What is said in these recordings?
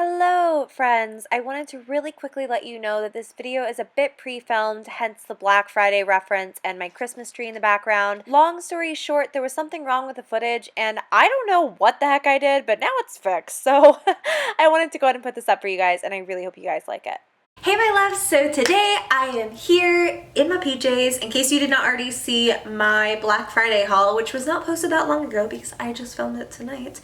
Hello, friends! I wanted to really quickly let you know that this video is a bit pre-filmed, hence the Black Friday reference and my Christmas tree in the background. Long story short, there was something wrong with the footage, and I don't know what the heck I did, but now it's fixed. So I wanted to go ahead and put this up for you guys, and I really hope you guys like it. Hey my loves, so today I am here in my PJs, in case you did not already see my Black Friday haul, which was not posted that long ago because I just filmed it tonight.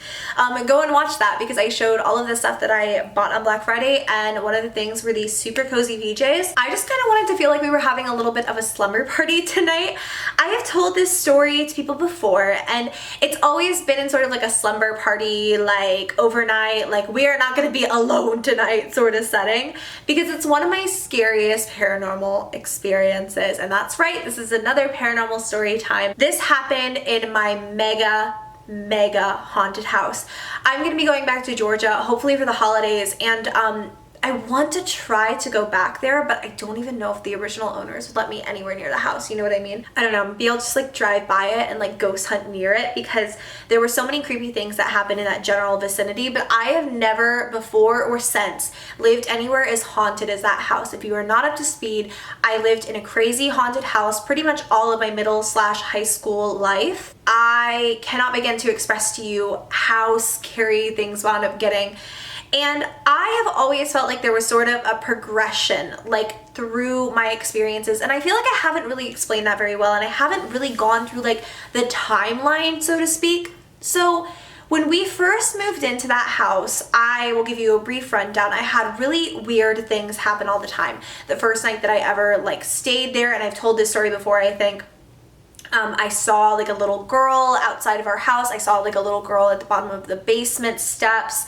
Go and watch that because I showed all of the stuff that I bought on Black Friday, and one of the things were these super cozy PJs. I just kind of wanted to feel like we were having a little bit of a slumber party tonight. I have told this story to people before, and it's always been in sort of like a slumber party, like overnight, like we are not going to be alone tonight sort of setting, because it's one of my scariest paranormal experiences. And that's right, this is another paranormal story time. This happened in my mega haunted house. I'm gonna be going back to Georgia hopefully for the holidays, and I want to try to go back there, but I don't even know if the original owners would let me anywhere near the house, you know what I mean? I don't know, maybe I'll just like drive by it and like ghost hunt near it, because there were so many creepy things that happened in that general vicinity, but I have never before or since lived anywhere as haunted as that house. If you are not up to speed, I lived in a crazy haunted house pretty much all of my middle/high school life. I cannot begin to express to you how scary things wound up getting. And I have always felt like there was sort of a progression like through my experiences, and I feel like I haven't really explained that very well, and I haven't really gone through like the timeline, so to speak. So when we first moved into that house, I will give you a brief rundown. I had really weird things happen all the time. The first night that I ever like stayed there, and I've told this story before, I think, I saw like a little girl outside of our house. I saw like a little girl at the bottom of the basement steps.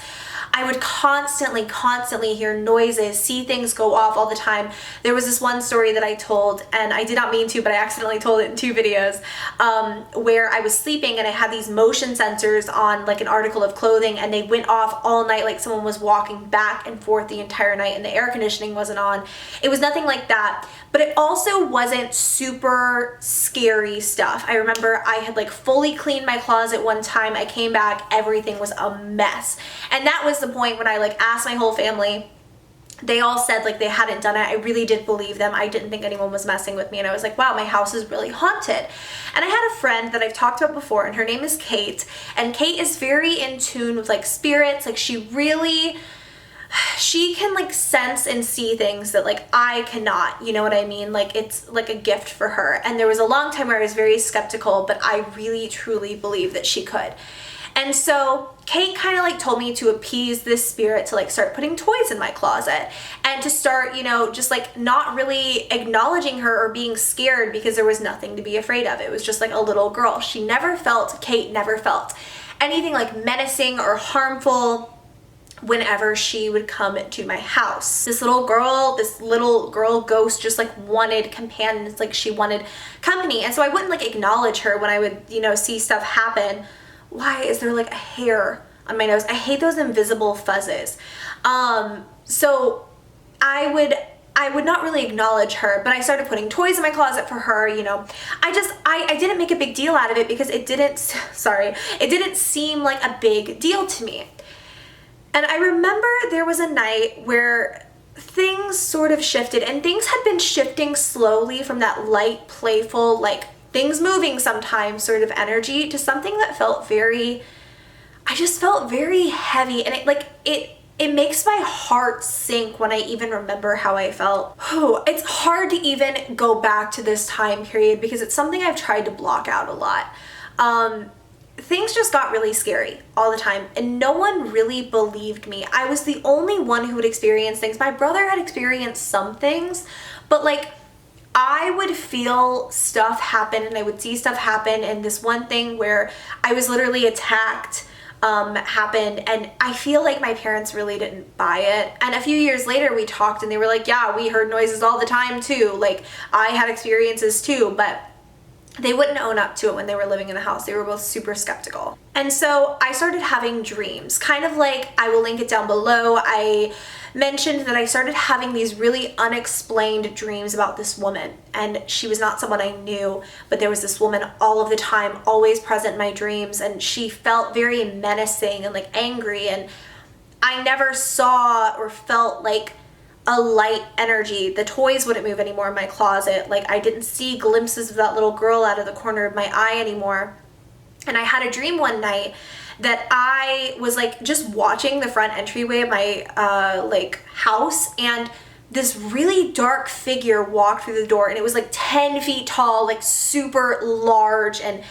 I would constantly hear noises, see things go off all the time. There was this one story that I told, and I did not mean to, but I accidentally told it in 2 videos, where I was sleeping and I had these motion sensors on like an article of clothing, and they went off all night like someone was walking back and forth the entire night, and the air conditioning wasn't on. It was nothing like that, but it also wasn't super scary stuff. I remember I had like fully cleaned my closet one time. I came back, everything was a mess. And that was the point when I like asked my whole family. They all said like they hadn't done it. I really did believe them. I didn't think anyone was messing with me, and I was like, wow, my house is really haunted. And I had a friend that I've talked about before, and her name is Kate, and Kate is very in tune with like spirits. Like she can like sense and see things that like I cannot, you know what I mean? Like it's like a gift for her. And there was a long time where I was very skeptical, but I really truly believe that she could. And so Kate kind of like told me to appease this spirit to like start putting toys in my closet, and to start, you know, just like not really acknowledging her or being scared, because there was nothing to be afraid of. It was just like a little girl. Kate never felt anything like menacing or harmful whenever she would come to my house. This little girl ghost just like wanted companions, like she wanted company. And so I wouldn't like acknowledge her when I would, you know, see stuff happen. Why is there like a hair on my nose? I hate those invisible fuzzes. So I would not really acknowledge her, but I started putting toys in my closet for her, you know. I didn't make a big deal out of it because it didn't seem like a big deal to me. And I remember there was a night where things sort of shifted, and things had been shifting slowly from that light, playful, like things moving sometimes sort of energy to something that felt very heavy, and it makes my heart sink when I even remember how I felt. Oh, it's hard to even go back to this time period because it's something I've tried to block out a lot. Things just got really scary all the time, and no one really believed me. I was the only one who would experience things. My brother had experienced some things, but like I would feel stuff happen, and I would see stuff happen, and this one thing where I was literally attacked happened, and I feel like my parents really didn't buy it. And a few years later we talked, and they were like, yeah, we heard noises all the time too, like I had experiences too, but they wouldn't own up to it when they were living in the house. They were both super skeptical. And so I started having dreams, kind of like, I will link it down below. I mentioned that I started having these really unexplained dreams about this woman, and she was not someone I knew, but there was this woman all of the time, always present in my dreams, and she felt very menacing and like angry, and I never saw or felt like a light energy. The toys wouldn't move anymore in my closet. Like, I didn't see glimpses of that little girl out of the corner of my eye anymore. And I had a dream one night that I was like just watching the front entryway of my like house, and this really dark figure walked through the door, and it was like 10 feet tall, like super large, and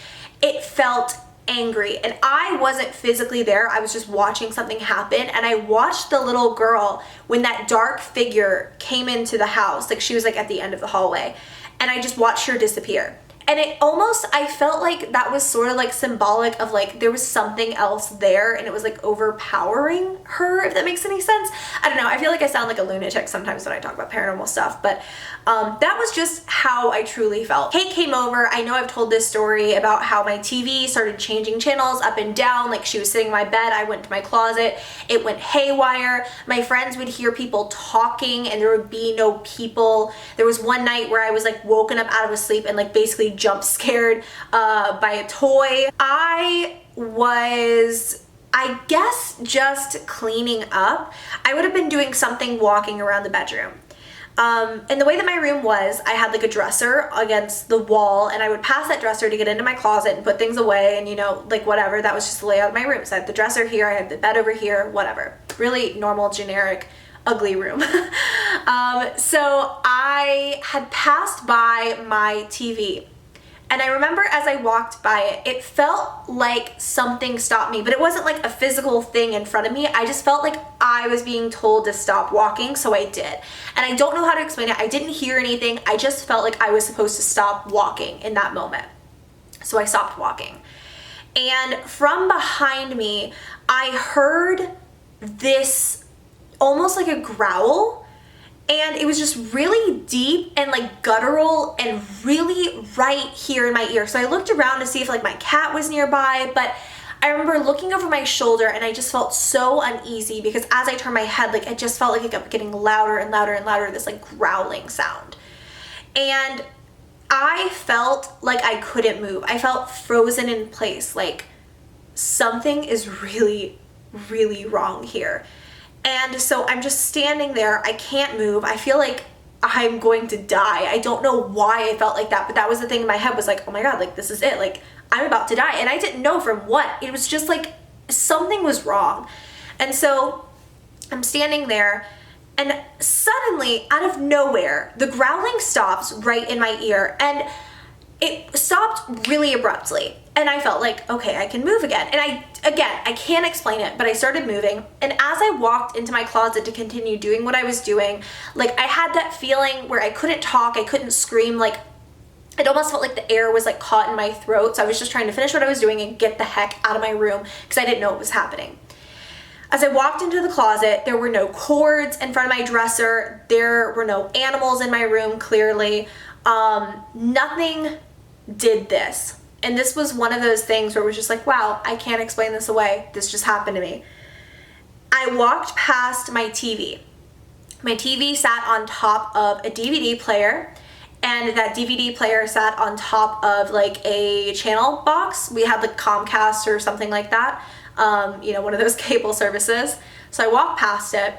it felt angry. And I wasn't physically there, I was just watching something happen. And I watched the little girl when that dark figure came into the house, like she was like at the end of the hallway, and I just watched her disappear. And it almost, I felt like that was sort of like symbolic of like there was something else there, and it was like overpowering her, if that makes any sense. I don't know, I feel like I sound like a lunatic sometimes when I talk about paranormal stuff, but that was just how I truly felt. Kate came over. I know I've told this story about how my TV started changing channels up and down. Like, she was sitting in my bed, I went to my closet, it went haywire. My friends would hear people talking and there would be no people. There was one night where I was like woken up out of a sleep and like basically jump scared by a toy. I was, I guess, just cleaning up. I would have been doing something walking around the bedroom. And the way that my room was, I had like a dresser against the wall, and I would pass that dresser to get into my closet and put things away, and you know, like whatever. That was just the layout of my room. So I had the dresser here, I had the bed over here, whatever. Really normal, generic, ugly room. So I had passed by my TV. And I remember as I walked by it, it felt like something stopped me, but it wasn't like a physical thing in front of me. I just felt like I was being told to stop walking, so I did. And I don't know how to explain it. I didn't hear anything. I just felt like I was supposed to stop walking in that moment. So I stopped walking. And from behind me, I heard this almost like a growl. And it was just really deep and like guttural and really right here in my ear. So I looked around to see if like my cat was nearby, but I remember looking over my shoulder and I just felt so uneasy because as I turned my head, like it just felt like it kept getting louder and louder and louder, this like growling sound. And I felt like I couldn't move. I felt frozen in place, like something is really, really wrong here. And so I'm just standing there. I can't move. I feel like I'm going to die. I don't know why I felt like that, but that was the thing in my head, was like, oh my God, like this is it. Like I'm about to die. And I didn't know from what. It was just like something was wrong. And so I'm standing there, and suddenly out of nowhere, the growling stops right in my ear, and it stopped really abruptly. And I felt like, okay, I can move again. And I can't explain it, but I started moving. And as I walked into my closet to continue doing what I was doing, like I had that feeling where I couldn't talk, I couldn't scream, like it almost felt like the air was like caught in my throat. So I was just trying to finish what I was doing and get the heck out of my room because I didn't know what was happening. As I walked into the closet, there were no cords in front of my dresser. There were no animals in my room, clearly. Nothing did this. And this was one of those things where it was just like, wow, I can't explain this away. This just happened to me. I walked past my TV. My TV sat on top of a DVD player, and that DVD player sat on top of like a channel box. We had like Comcast or something like that, you know, one of those cable services. So I walked past it,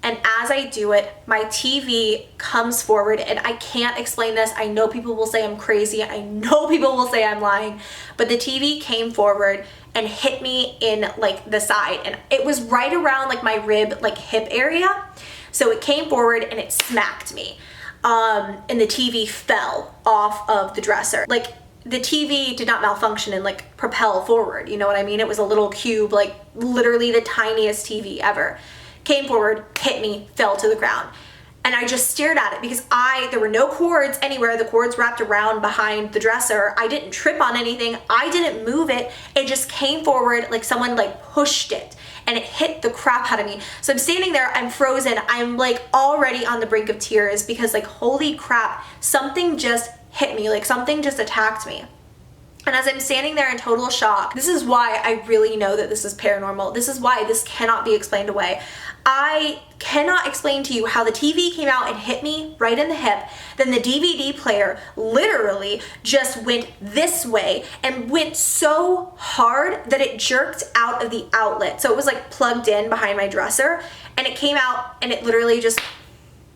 and as I do it, my TV comes forward, and I can't explain this. I know people will say I'm crazy. I know people will say I'm lying, but the TV came forward and hit me in like the side, and it was right around like my rib, like hip area. So it came forward and it smacked me. And the TV fell off of the dresser. Like the TV did not malfunction and like propel forward. You know what I mean? It was a little cube, like literally the tiniest TV ever. Came forward, hit me, fell to the ground. And I just stared at it because there were no cords anywhere. The cords wrapped around behind the dresser. I didn't trip on anything. I didn't move it. It just came forward like someone like pushed it, and it hit the crap out of me. So I'm standing there, I'm frozen. I'm like already on the brink of tears because like, holy crap, something just hit me. Like something just attacked me. And as I'm standing there in total shock, this is why I really know that this is paranormal. This is why this cannot be explained away. I cannot explain to you how the TV came out and hit me right in the hip. Then the DVD player literally just went this way and went so hard that it jerked out of the outlet. So it was like plugged in behind my dresser, and it came out and it literally just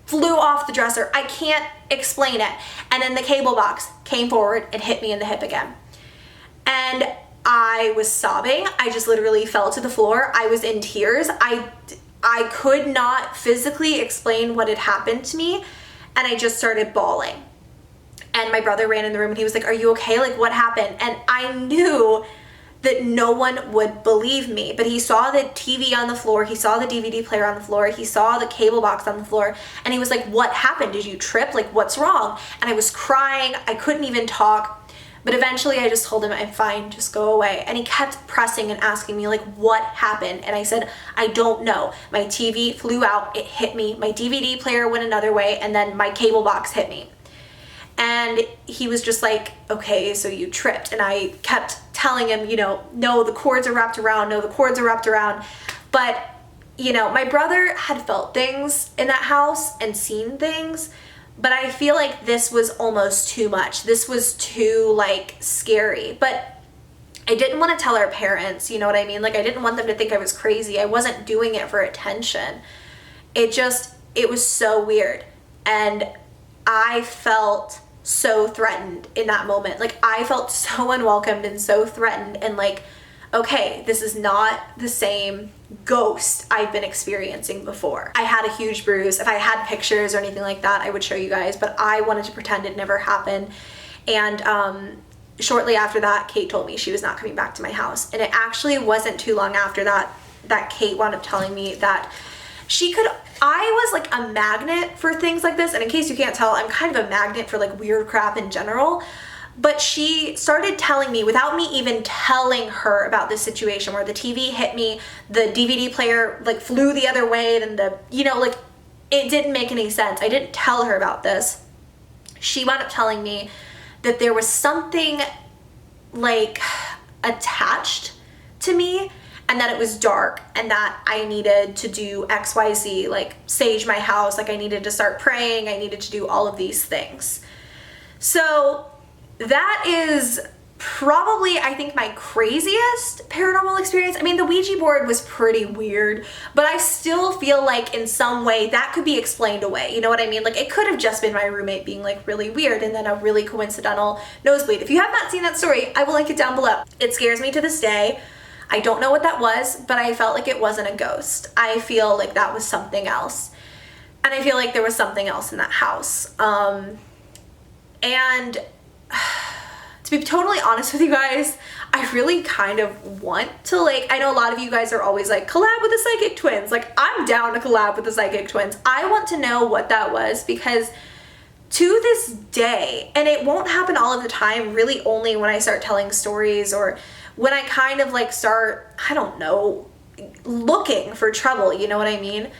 flew off the dresser. I can't explain it. And then the cable box came forward and hit me in the hip again. And I was sobbing. I just literally fell to the floor. I was in tears. I could not physically explain what had happened to me, and I just started bawling. And my brother ran in the room and he was like, "Are you okay? Like, what happened?" And I knew that no one would believe me, but he saw the TV on the floor, he saw the DVD player on the floor, he saw the cable box on the floor, and he was like, "What happened? Did you trip? Like, what's wrong?" And I was crying. I couldn't even talk. But eventually I just told him, "I'm fine, just go away." And he kept pressing and asking me, like, what happened? And I said, "I don't know. My TV flew out, it hit me, my DVD player went another way, and then my cable box hit me." And he was just like, "Okay, so you tripped." And I kept telling him, "No, the cords are wrapped around, no, the cords are wrapped around." But, my brother had felt things in that house and seen things. But I feel like this was almost too much. This was too, like, scary. But I didn't want to tell our parents, you know what I mean? Like, I didn't want them to think I was crazy. I wasn't doing it for attention. It was so weird. And I felt so threatened in that moment. Like, I felt so unwelcomed and so threatened, and like, okay, this is not the same ghost I've been experiencing before. I had a huge bruise. If I had pictures or anything like that, I would show you guys, but I wanted to pretend it never happened. And shortly after that, Kate told me she was not coming back to my house. And it actually wasn't too long after that Kate wound up telling me that I was like a magnet for things like this. And in case you can't tell, I'm kind of a magnet for like weird crap in general. But she started telling me, without me even telling her about this situation where the TV hit me, the DVD player like flew the other way, and like it didn't make any sense. I didn't tell her about this. She wound up telling me that there was something like attached to me, and that it was dark, and that I needed to do XYZ, like sage my house, like I needed to start praying, I needed to do all of these things. So that is probably, I think, my craziest paranormal experience. I mean, the Ouija board was pretty weird, but I still feel like in some way that could be explained away. You know what I mean? Like, it could have just been my roommate being like really weird and then a really coincidental nosebleed. If you have not seen that story, I will link it down below. It scares me to this day. I don't know what that was, but I felt like it wasn't a ghost. I feel like that was something else. And I feel like there was something else in that house. And to be totally honest with you guys, I really kind of want to, like, I know a lot of you guys are always like, collab with the psychic twins. Like, I'm down to collab with the psychic twins. I want to know what that was, because to this day, and it won't happen all of the time, really only when I start telling stories or when I kind of like start, I don't know, looking for trouble, you know what I mean?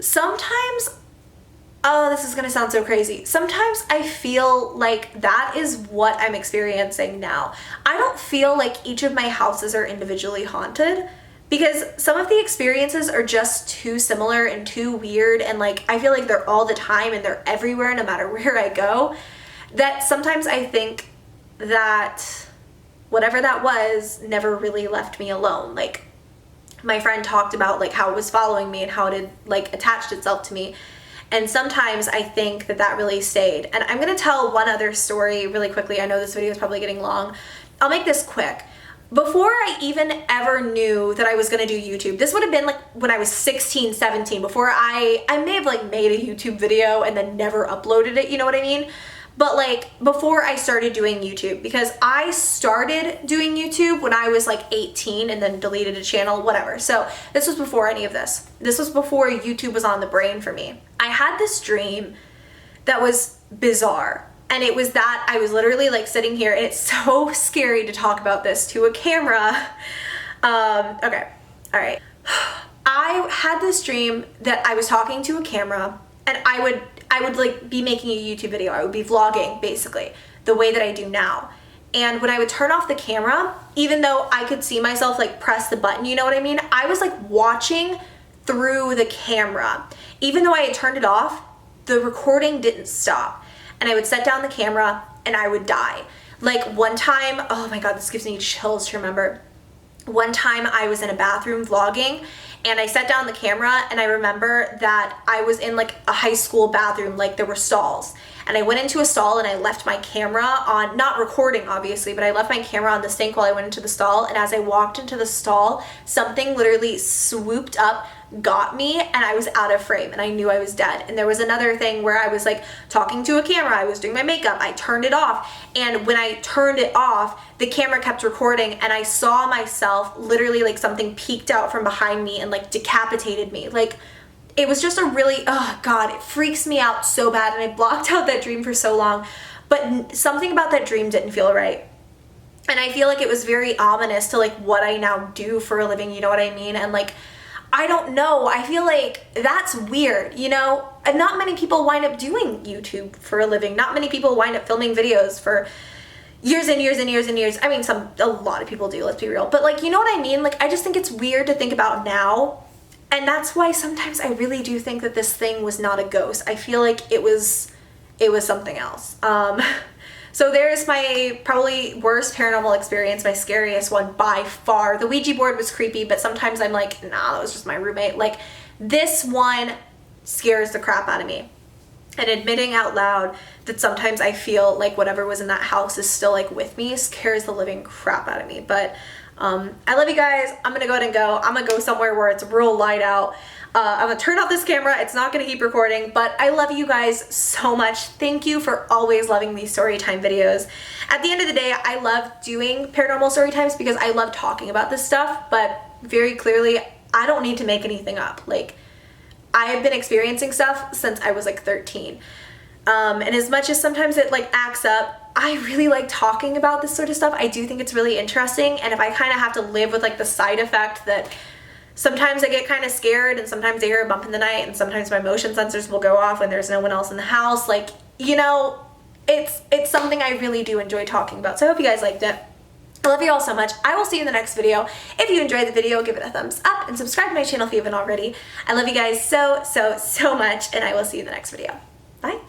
Sometimes, oh, this is gonna sound so crazy. Sometimes I feel like that is what I'm experiencing now. I don't feel like each of my houses are individually haunted, because some of the experiences are just too similar and too weird, and like I feel like they're all the time and they're everywhere no matter where I go, that sometimes I think that whatever that was never really left me alone. Like, my friend talked about like how it was following me and how it had like attached itself to me. And sometimes I think that that really stayed. And I'm gonna tell one other story really quickly. I know this video is probably getting long. I'll make this quick. Before I even ever knew that I was gonna do YouTube, this would have been like when I was 16, 17, before I may have like made a YouTube video and then never uploaded it, you know what I mean? But like before I started doing YouTube, because I started doing YouTube when I was like 18 and then deleted a channel, whatever. So this was before any of this. This was before YouTube was on the brain for me. I had this dream that was bizarre. And it was that I was literally like sitting here, and it's so scary to talk about this to a camera. Okay, all right. I had this dream that I was talking to a camera, and I would like be making a YouTube video. I would be vlogging basically the way that I do now. And when I would turn off the camera, even though I could see myself like press the button, you know what I mean? I was like watching through the camera. Even though I had turned it off, the recording didn't stop. And I would set down the camera and I would die. Like one time, oh my God, this gives me chills to remember. One time I was in a bathroom vlogging and I set down the camera, and I remember that I was in like a high school bathroom, like there were stalls. And I went into a stall and I left my camera on, not recording obviously, but I left my camera on the sink while I went into the stall. And as I walked into the stall, something literally swooped up, got me, and I was out of frame and I knew I was dead. And there was another thing where I was like talking to a camera, I was doing my makeup, I turned it off. And when I turned it off, the camera kept recording and I saw myself literally like something peeked out from behind me and like decapitated me. Like, it was just a really, oh God, it freaks me out so bad, and I blocked out that dream for so long, but something about that dream didn't feel right. And I feel like it was very ominous to like what I now do for a living, you know what I mean? And like, I don't know, I feel like that's weird, you know? And not many people wind up doing YouTube for a living. Not many people wind up filming videos for years and years and years and years. I mean, a lot of people do, let's be real. But like, you know what I mean? Like, I just think it's weird to think about now. And that's why sometimes I really do think that this thing was not a ghost. I feel like it was something else. So there's my probably worst paranormal experience, my scariest one by far. The Ouija board was creepy, but sometimes I'm like, nah, that was just my roommate. Like, this one scares the crap out of me. And admitting out loud that sometimes I feel like whatever was in that house is still like with me scares the living crap out of me. But I love you guys. I'm gonna go ahead and go. I'm gonna go somewhere where it's real light out. I'm gonna turn off this camera. It's not gonna keep recording, but I love you guys so much. Thank you for always loving these story time videos. At the end of the day, I love doing paranormal story times because I love talking about this stuff, but very clearly, I don't need to make anything up. Like, I've been experiencing stuff since I was like 13. And as much as sometimes it like acts up, I really like talking about this sort of stuff. I do think it's really interesting, and if I kind of have to live with like the side effect that sometimes I get kind of scared and sometimes I hear a bump in the night and sometimes my motion sensors will go off when there's no one else in the house, like, you know, it's something I really do enjoy talking about. So I hope you guys liked it. I love you all so much. I will see you in the next video. If you enjoyed the video, give it a thumbs up and subscribe to my channel if you haven't already. I love you guys so, so, so much, and I will see you in the next video. Bye.